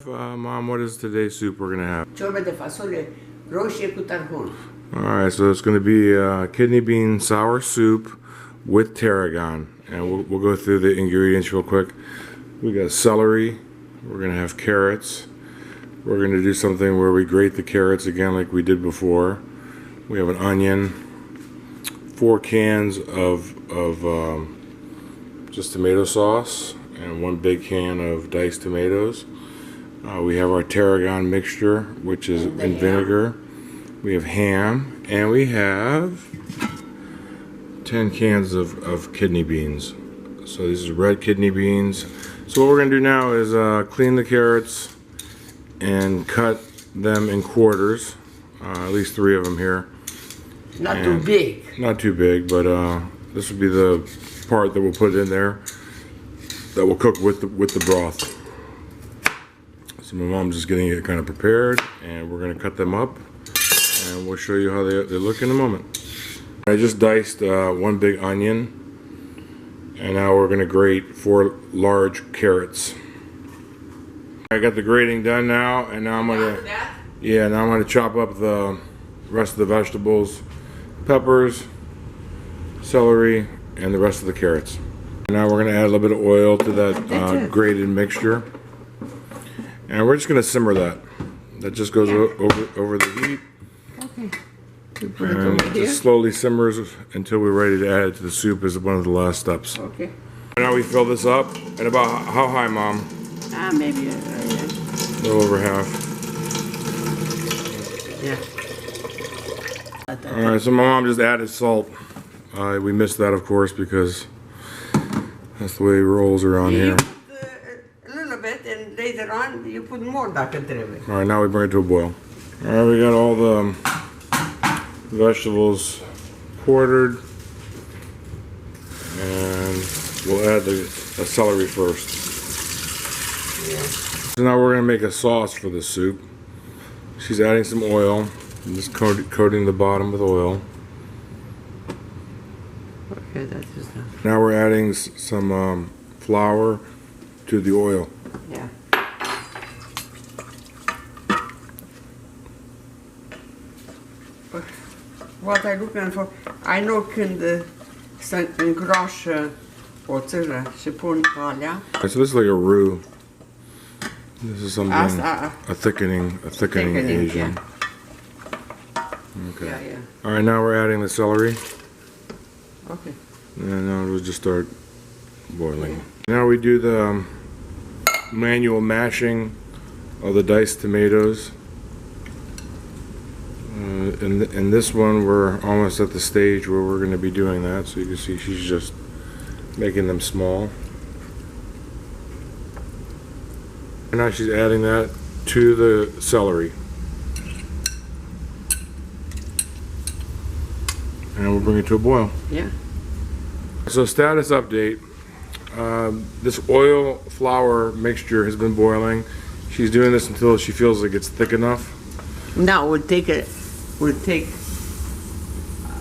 Mom, what is today's soup we're gonna have? Ciorba de Fasole Rosie cu Tarragon. Alright, so it's gonna be kidney bean sour soup with tarragon. And we'll go through the ingredients real quick. We got celery, we're gonna have carrots. We're gonna do something where we grate the carrots again like we did before. We have an onion, 4 cans of just tomato sauce, and 1 big can of diced tomatoes. We have our tarragon mixture, which is in vinegar. We have ham, and we have 10 cans of kidney beans. So these are red kidney beans. So what we're going to do now is clean the carrots and cut them in quarters. At least 3 of them here. Not too big. Not too big, but this will be the part that we'll put in there that will cook with the broth. So my mom's just getting it kind of prepared, and we're going to cut them up, and we'll show you how they look in a moment. I just diced 1 big onion, and now we're going to grate 4 large carrots. I got the grating done now, and now I'm going to chop up the rest of the vegetables, peppers, celery, and the rest of the carrots. And now we're going to add a little bit of oil to that grated mixture. And we're just going to simmer that. That just goes over the heat. Okay. And it just slowly simmers until we're ready to add it to the soup is one of the last steps. Okay. And now we fill this up at about how high, Mom? Maybe a little over half. Yeah. Alright, so my mom just added salt. We missed that, of course, because that's the way it rolls around here. And later on you put more dacă trebuie. Alright, now we bring it to a boil. Alright, we got all the vegetables quartered, and we'll add the celery first. Yeah. So now we're going to make a sauce for the soup. She's adding some oil, and just coating the bottom with oil. Okay, that's just enough. Now we're adding some flour to the oil. Yeah. What I looking for, I know când se îngroașă o țără și pun alea. So this is like a roux. This is something a thickening agent. Yeah. Okay. Yeah, yeah. All right, now we're adding the celery, Okay. and now it'll just start boiling. Now we do the manual mashing of the diced tomatoes. In this one, we're almost at the stage where we're going to be doing that. So you can see she's just making them small. And now she's adding that to the celery. And we'll bring it to a boil. Yeah. So status update. This oil flour mixture has been boiling. She's doing this until she feels like it's thick enough. Now we'll take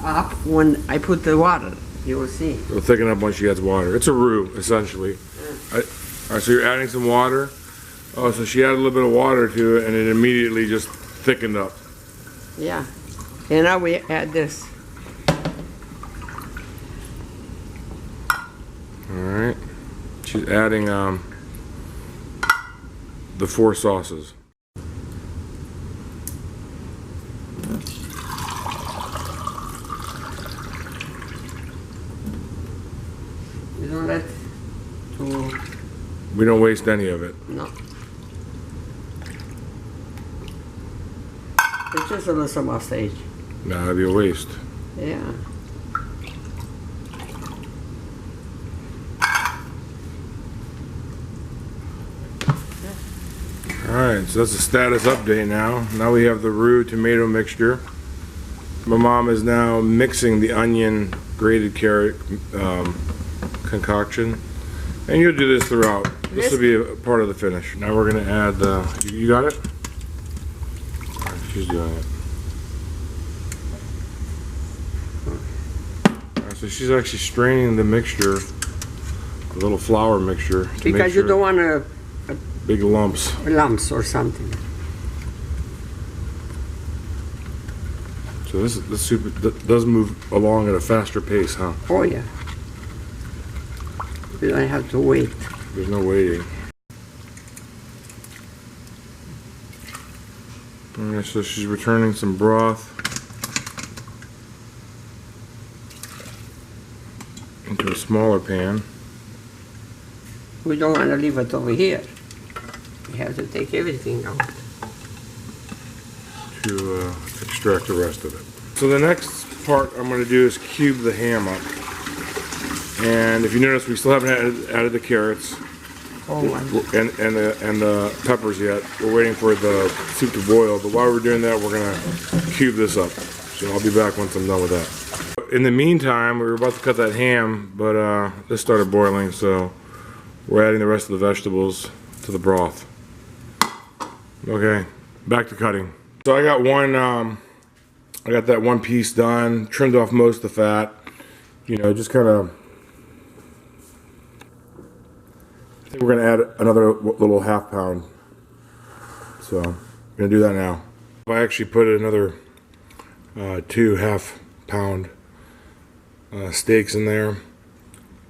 up when I put the water. You will see. It'll thicken up once she adds water. It's a roux, essentially. Alright, so you're adding some water. Oh, so she added a little bit of water to it, and it immediately just thickened up. Yeah. And now we add this. Alright. She's adding the 4 sauces. You don't let to. We don't waste any of it. No. It's just a little off stage. No, that'd be a waste. Yeah. Alright, so that's the status update now. Now we have the roux tomato mixture. My mom is now mixing the onion grated carrot concoction. And you'll do this throughout. This will be a part of the finish. Now we're going to add the... You got it? Alright, she's doing it. Alright, so she's actually straining the mixture, the little flour mixture. Because you don't want to big lumps. lumps or something. So this soup does move along at a faster pace, huh? Oh yeah. You don't have to wait. There's no waiting. Alright, so she's returning some broth into a smaller pan. We don't want to leave it over here. We have to take everything out. To extract the rest of it. So the next part I'm going to do is cube the ham up. And if you notice, we still haven't added the carrots Oh my. and the peppers yet. We're waiting for the soup to boil. But while we're doing that, we're going to cube this up. So I'll be back once I'm done with that. In the meantime, we were about to cut that ham, but this started boiling, so we're adding the rest of the vegetables to the broth. Okay, back to cutting. So I got that one piece done, trimmed off most of the fat. You know, just kind of. I think we're gonna add another little half pound. So I'm gonna do that now. I actually put another 2 half-pound steaks in there.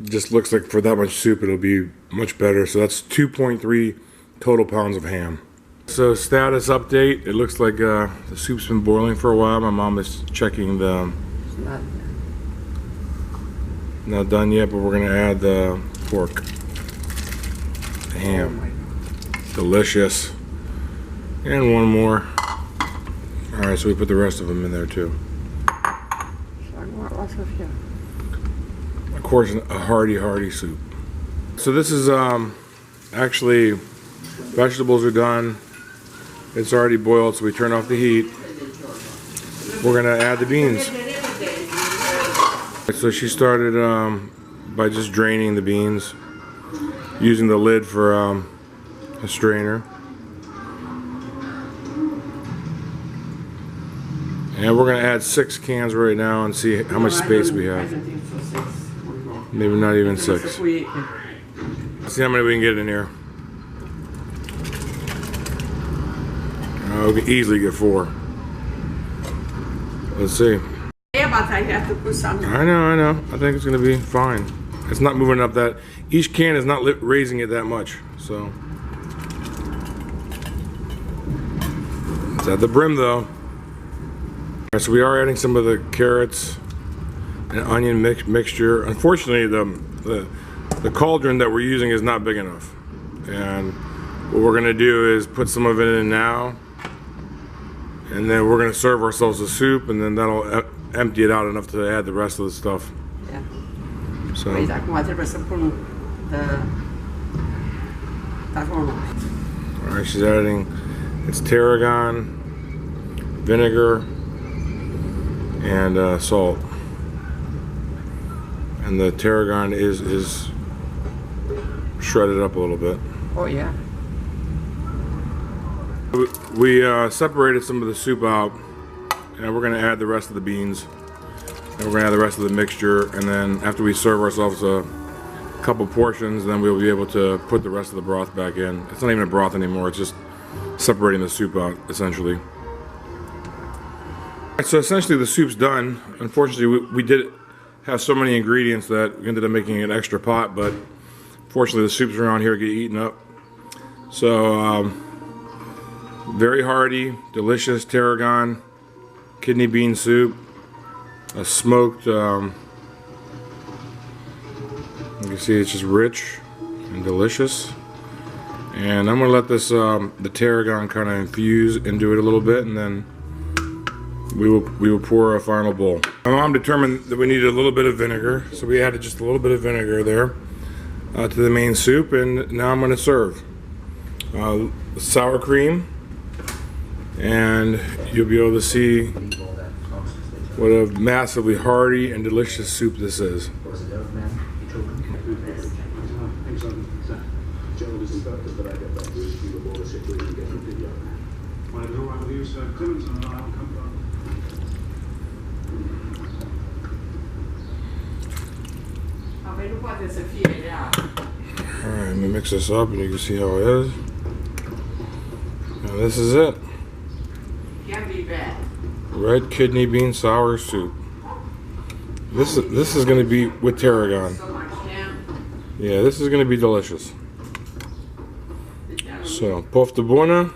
Just looks like for that much soup it'll be much better. So that's 2.3 total pounds of ham. So status update, it looks like the soup's been boiling for a while. My mom is checking the, not done yet, but we're gonna add the pork, the ham, delicious, and one more. All right, so we put the rest of them in there too. Of course, a hearty soup. So this is actually, vegetables are done. It's already boiled, so we turn off the heat. We're gonna add the beans. So she started by just draining the beans, using the lid for a strainer. And we're gonna add 6 cans right now and see how much space we have. Maybe not even 6. Let's see how many we can get in here. We can easily get 4. Let's see. Yeah, but I have to put some. I know. I think it's gonna be fine. It's not moving up that. Each can is not raising it that much. So it's at the brim though. All right, so we are adding some of the carrots and onion mixture. Unfortunately, the cauldron that we're using is not big enough, and what we're gonna do is put some of it in now, and then we're gonna serve ourselves a soup, and then that'll empty it out enough to add the rest of the stuff. Yeah. So. Păi acum trebuie să pun Tarragon. All right, she's adding. It's tarragon, vinegar, and salt. And the tarragon is shredded up a little bit. Oh yeah. We separated some of the soup out, and we're gonna add the rest of the beans, and we're gonna add the rest of the mixture, and then after we serve ourselves a couple portions, then we'll be able to put the rest of the broth back in. It's not even a broth anymore, it's just separating the soup out, essentially. So essentially the soup's done. Unfortunately, we did have so many ingredients that we ended up making an extra pot, but fortunately the soups around here get eaten up. So very hearty, delicious tarragon kidney bean soup, a smoked, you can see it's just rich and delicious. And I'm gonna let this the tarragon kind of infuse into it a little bit, and then we will pour a final bowl. My mom determined that we needed a little bit of vinegar, so we added just a little bit of vinegar there to the main soup, and now I'm going to serve sour cream, and you'll be able to see what a massively hearty and delicious soup this is. Alright, let me mix this up and you can see how it is. And this is it. Can't be bad. Red kidney bean sour soup. This is going to be with tarragon. So much ham. Yeah, this is going to be delicious. So, pofta buona.